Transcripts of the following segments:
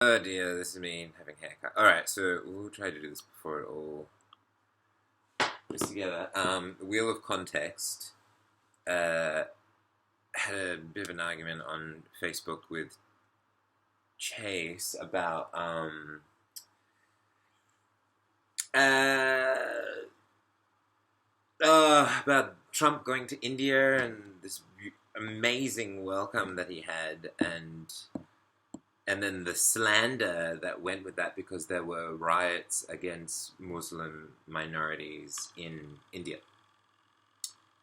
Oh dear, this is me having a haircut. Alright, so we'll try to do this before it all goes together. Wheel of Context had a bit of an argument on Facebook with Chase about Trump going to India and this amazing welcome that he had, and then the slander that went with that because there were riots against Muslim minorities in India.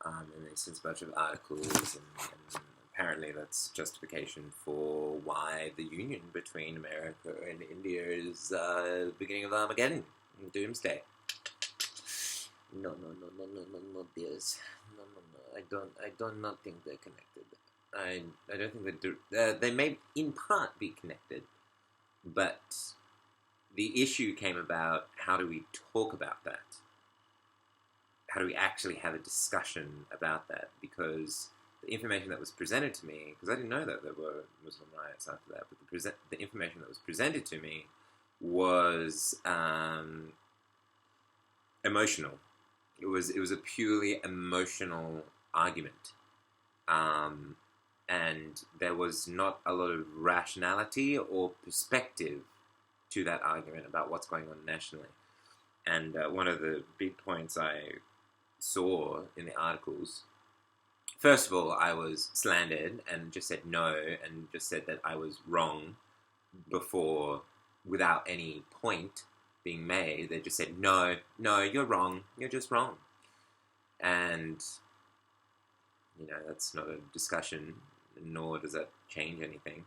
And there's since a bunch of articles, and apparently that's justification for why the union between America and India is the beginning of Armageddon, doomsday. No, dears. No. I do not think they're connected. I don't think they may in part be connected, but the issue came about how do we talk about that? How do we actually have a discussion about that? Because the information that was presented to me, because I didn't know that there were Muslim riots after that, but the information that was presented to me was emotional. It was a purely emotional argument. And there was not a lot of rationality or perspective to that argument about what's going on nationally. And one of the big points I saw in the articles, first of all, I was slandered and just said no, and just said that I was wrong before, without any point being made. They just said, no, you're wrong, you're just wrong. And, that's not a discussion, nor does that change anything.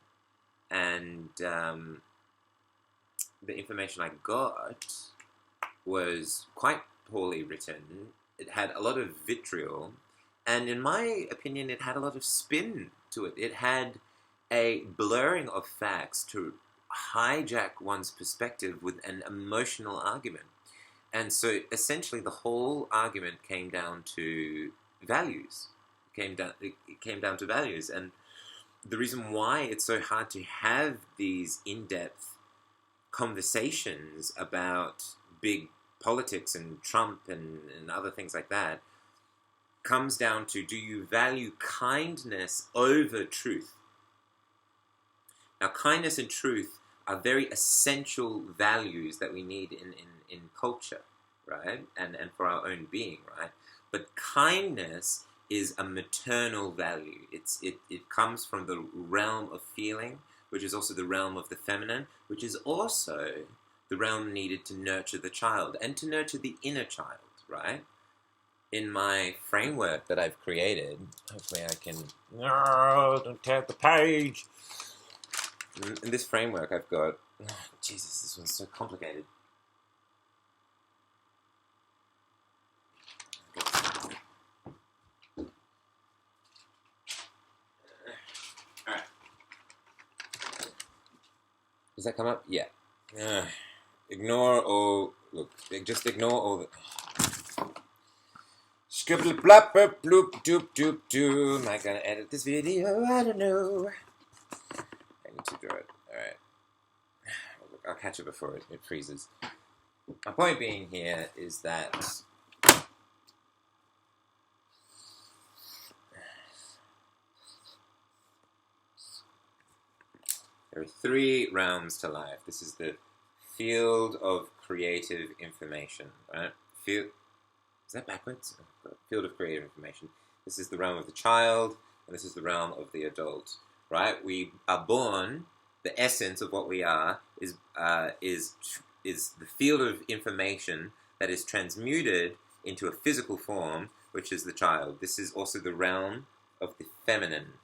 And the information I got was quite poorly written. It had a lot of vitriol, and in my opinion, it had a lot of spin to it. It had a blurring of facts to hijack one's perspective with an emotional argument. And so essentially the whole argument came down to values. It came down to values. And the reason why it's so hard to have these in-depth conversations about big politics and Trump and other things like that comes down to, do you value kindness over truth? Now, kindness and truth are very essential values that we need in culture, right? And for our own being, right? But kindness is a maternal value. It comes from the realm of feeling, which is also the realm of the feminine, which is also the realm needed to nurture the child and to nurture the inner child, right? In my framework that I've created, hopefully I can... No, don't tear the page! In this framework I've got... Oh, Jesus, this one's so complicated. Alright. Does that come up? Yeah. Ignore all... Look, just ignore all the... Scribble blop bloop doop doop doo. Am I gonna edit this video? I don't know. I need to draw it. Alright. I'll catch it before it freezes. My point being here is that there are three realms to life. This is the field of creative information, right? Is that backwards? Field of creative information. This is the realm of the child, and this is the realm of the adult, right? We are born. The essence of what we are is the field of information that is transmuted into a physical form, which is the child. This is also the realm of the feminine,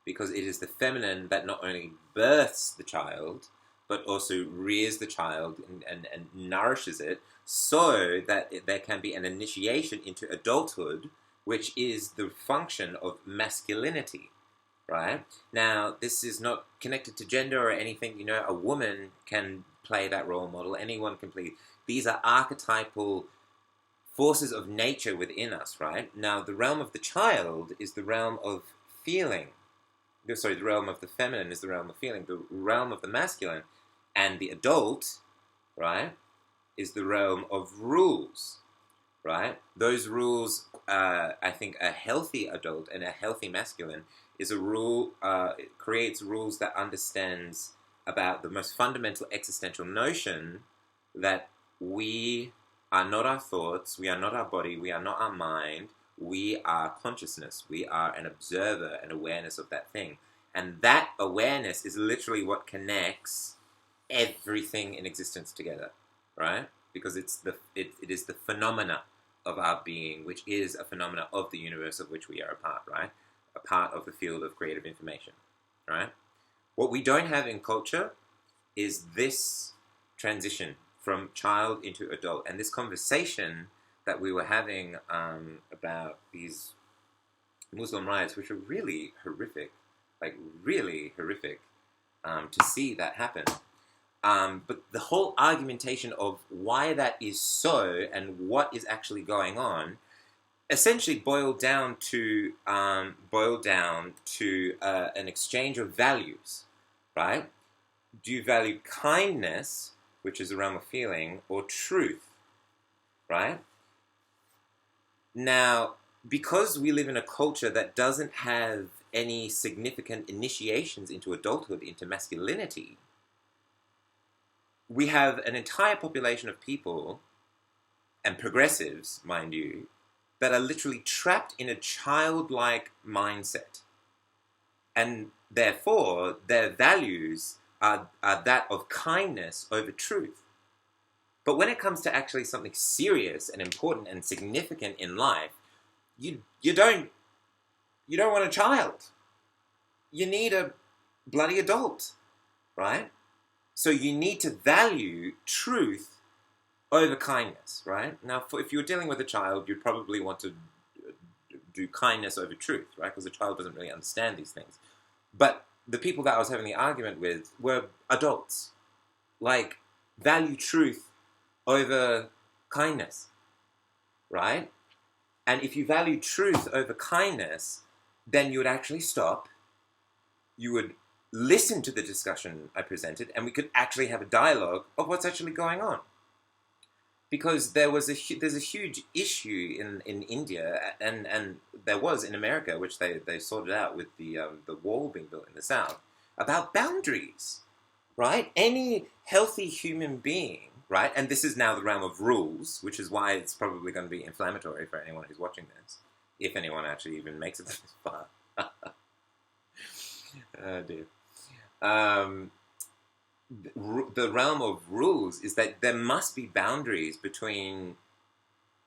because it is the feminine that not only births the child, but also rears the child and nourishes it, so that there can be an initiation into adulthood, which is the function of masculinity, right? Now, this is not connected to gender or anything. A woman can play that role model. Anyone can play. These are archetypal forces of nature within us, right? Now, the realm of the child is the realm of feeling, the realm of the feminine is the realm of feeling. The realm of the masculine and the adult, right, is the realm of rules, right? Those rules, I think a healthy adult and a healthy masculine is a rule, it creates rules that understands about the most fundamental existential notion that we are not our thoughts, we are not our body, we are not our mind, we are consciousness. We are an observer, an awareness of that thing. And that awareness is literally what connects everything in existence together, right? Because it is the phenomena of our being, which is a phenomena of the universe of which we are a part, right? A part of the field of creative information, right? What we don't have in culture is this transition from child into adult. And this conversation that we were having about these Muslim riots, which are really horrific, like really horrific, to see that happen. But the whole argumentation of why that is so and what is actually going on essentially boiled down to an exchange of values, right? Do you value kindness, which is the realm of feeling, or truth, right? Now, because we live in a culture that doesn't have any significant initiations into adulthood, into masculinity, we have an entire population of people, and progressives, mind you, that are literally trapped in a childlike mindset. And therefore, their values are that of kindness over truth. But when it comes to actually something serious and important and significant in life, you don't want a child. You need a bloody adult, right? So you need to value truth over kindness, right? Now, if you're dealing with a child, you'd probably want to do kindness over truth, right? Because the child doesn't really understand these things. But the people that I was having the argument with were adults. Like, value truth over kindness, right? And if you value truth over kindness, then you would actually stop. You would listen to the discussion I presented, and we could actually have a dialogue of what's actually going on. Because there's a huge issue in India, and there was in America, which they sorted out with the wall being built in the South, about boundaries, right? Any healthy human being, right? And this is now the realm of rules, which is why it's probably going to be inflammatory for anyone who's watching this, if anyone actually even makes it this far. Oh dear. The realm of rules is that there must be boundaries between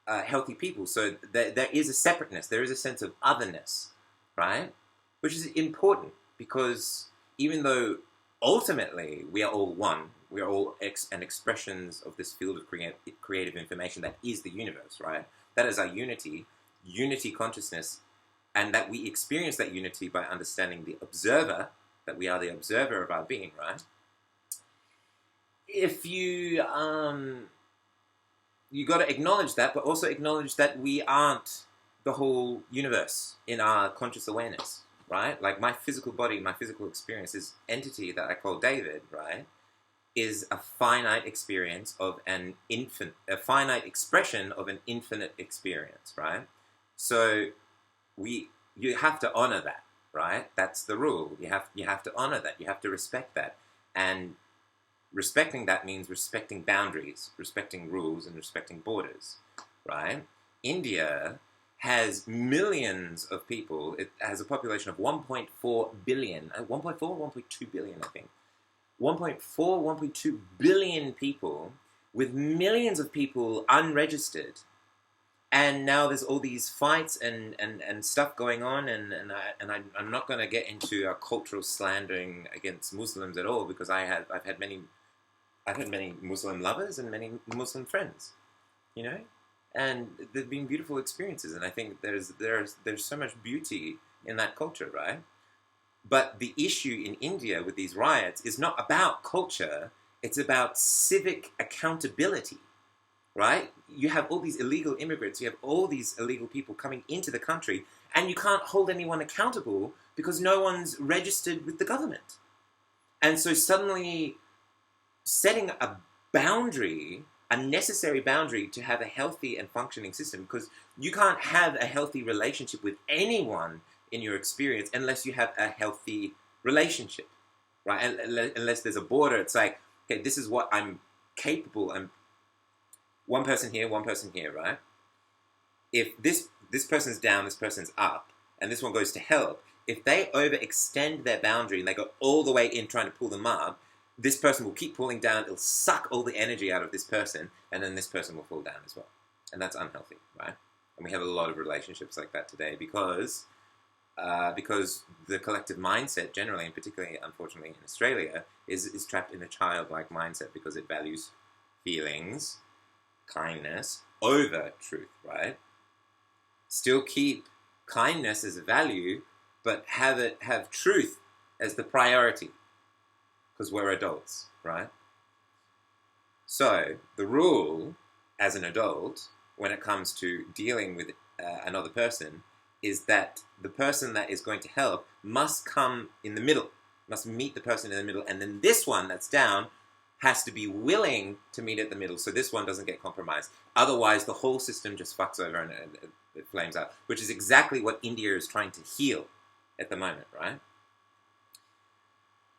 healthy people. So there is a separateness. There is a sense of otherness, right? Which is important because even though ultimately we are all one, we are all expressions of this field of creative information that is the universe, right? That is our unity consciousness, and that we experience that unity by understanding the observer, that we are the observer of our being, right? If you got to acknowledge that, but also acknowledge that we aren't the whole universe in our conscious awareness, right? Like my physical body, my physical experience, this entity that I call David, right, is a finite experience of a finite expression of an infinite experience, right? So you have to honor that, right? That's the rule. You have to honor that. You have to respect that, and respecting that means respecting boundaries, respecting rules, and respecting borders, right? India has millions of people. It has a population of 1.4 billion, 1.4, 1.2 billion, I think. 1.4, 1.2 billion people, with millions of people unregistered. And now there's all these fights and stuff going on, and I'm not going to get into cultural slandering against Muslims at all, because I've had many Muslim lovers and many Muslim friends, you know, and there've been beautiful experiences, and I think there's so much beauty in that culture, right? But the issue in India with these riots is not about culture; it's about civic accountability. Right? You have all these illegal immigrants, you have all these illegal people coming into the country, and you can't hold anyone accountable Because no one's registered with the government. And so suddenly setting a boundary, a necessary boundary to have a healthy and functioning system, because you can't have a healthy relationship with anyone in your experience unless you have a healthy relationship, right? Unless there's a border, it's like, okay, this is what I'm capable. I'm one person here, right? If this person's down, this person's up, and this one goes to help, if they overextend their boundary and they go all the way in trying to pull them up, this person will keep pulling down, it'll suck all the energy out of this person, and then this person will fall down as well. And that's unhealthy, right? And we have a lot of relationships like that today because the collective mindset generally, and particularly, unfortunately, in Australia, is trapped in a childlike mindset because it values feelings, kindness, over truth, right? Still keep kindness as a value, but have truth as the priority, because we're adults, right? So the rule as an adult, when it comes to dealing with another person, is that the person that is going to help must come in the middle, must meet the person in the middle, and then this one that's down has to be willing to meet at the middle so this one doesn't get compromised. Otherwise, the whole system just fucks over and it flames out, which is exactly what India is trying to heal at the moment, right?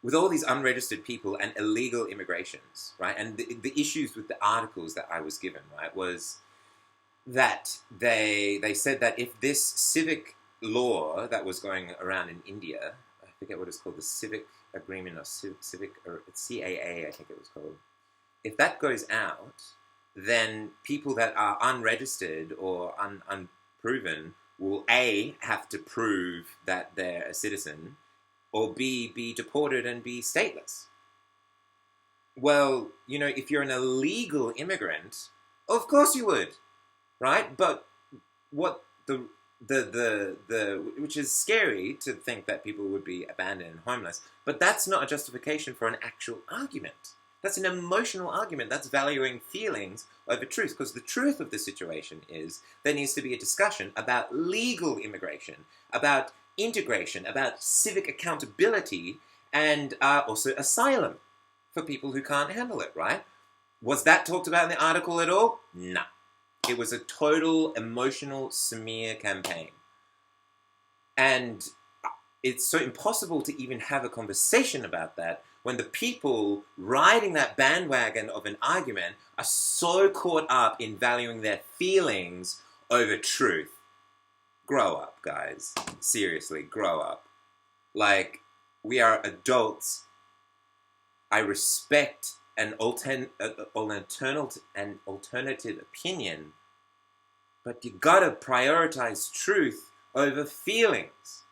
With all these unregistered people and illegal immigrations, right? And the issues with the articles that I was given, right, was that they said that if this civic law that was going around in India, I forget what it's called, the Civic Agreement or Civic, or CAA, I think it was called, if that goes out, then people that are unregistered or unproven will A, have to prove that they're a citizen, or B, be deported and be stateless. Well, you know, if you're an illegal immigrant, of course you would, right? But what which is scary to think that people would be abandoned and homeless, but that's not a justification for an actual argument. That's an emotional argument. That's valuing feelings over truth, because the truth of the situation is there needs to be a discussion about legal immigration, about integration, about civic accountability, and also asylum for people who can't handle it, right? Was that talked about in the article at all? No. It was a total emotional smear campaign. And it's so impossible to even have a conversation about that when the people riding that bandwagon of an argument are so caught up in valuing their feelings over truth. Grow up, guys. Seriously, grow up. Like, we are adults. I respect an alternative opinion, but you gotta prioritize truth over feelings.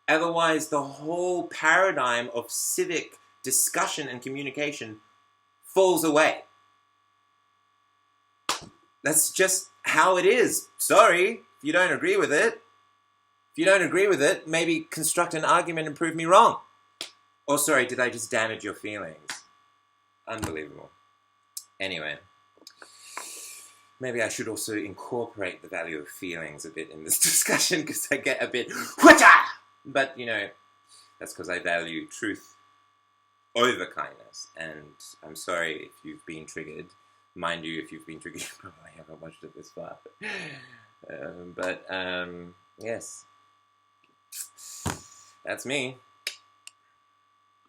Otherwise, the whole paradigm of civic discussion and communication falls away. That's just how it is. Sorry if you don't agree with it. If you don't agree with it, maybe construct an argument and prove me wrong. Or sorry, did I just damage your feelings? Unbelievable. Anyway, maybe I should also incorporate the value of feelings a bit in this discussion, because I get a bit whata! But, you know, that's because I value truth over kindness. And I'm sorry if you've been triggered. Mind you, if you've been triggered, you probably haven't watched it this far. Yes. That's me.